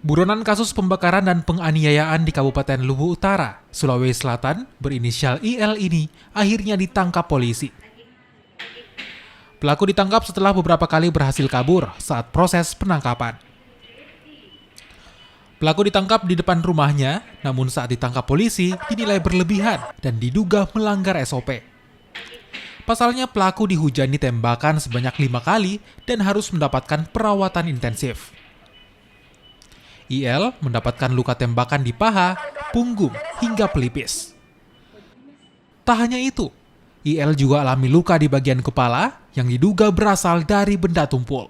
Buronan kasus pembakaran dan penganiayaan di Kabupaten Luwu Utara, Sulawesi Selatan, berinisial IL ini akhirnya ditangkap polisi. Pelaku ditangkap setelah beberapa kali berhasil kabur saat proses penangkapan. Pelaku ditangkap di depan rumahnya, namun saat ditangkap polisi dinilai berlebihan dan diduga melanggar SOP. Pasalnya pelaku dihujani tembakan sebanyak 5 kali dan harus mendapatkan perawatan intensif. IL mendapatkan luka tembakan di paha, punggung, hingga pelipis. Tak hanya itu, IL juga alami luka di bagian kepala yang diduga berasal dari benda tumpul.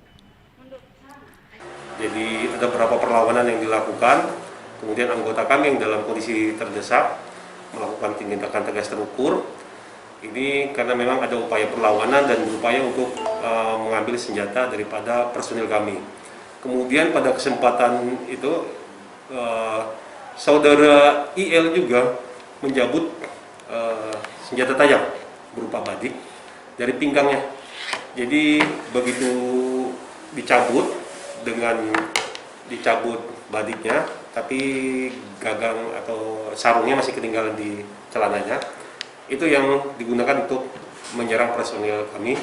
Jadi ada beberapa perlawanan yang dilakukan, kemudian anggota kami yang dalam kondisi terdesak melakukan tindakan tegas terukur. Ini karena memang ada upaya perlawanan dan berupaya untuk mengambil senjata daripada personil kami. Kemudian pada kesempatan itu saudara IL juga mencabut senjata tajam berupa badik dari pinggangnya. Jadi begitu dicabut badiknya, tapi gagang atau sarungnya masih ketinggalan di celananya. Itu yang digunakan untuk menyerang personil kami.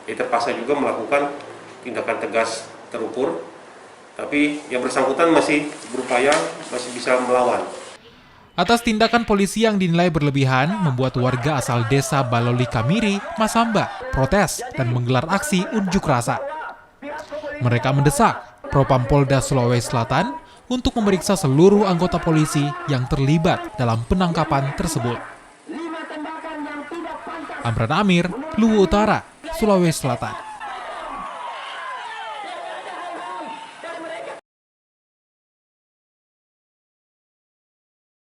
Terpaksa juga melakukan tindakan tegas terukur. Tapi yang bersangkutan masih berupaya, masih bisa melawan. Atas tindakan polisi yang dinilai berlebihan, membuat warga asal desa Baloli Kamiri, Masamba, protes dan menggelar aksi unjuk rasa. Mereka mendesak Propampolda Sulawesi Selatan untuk memeriksa seluruh anggota polisi yang terlibat dalam penangkapan tersebut. Amran Amir, Luwu Utara, Sulawesi Selatan.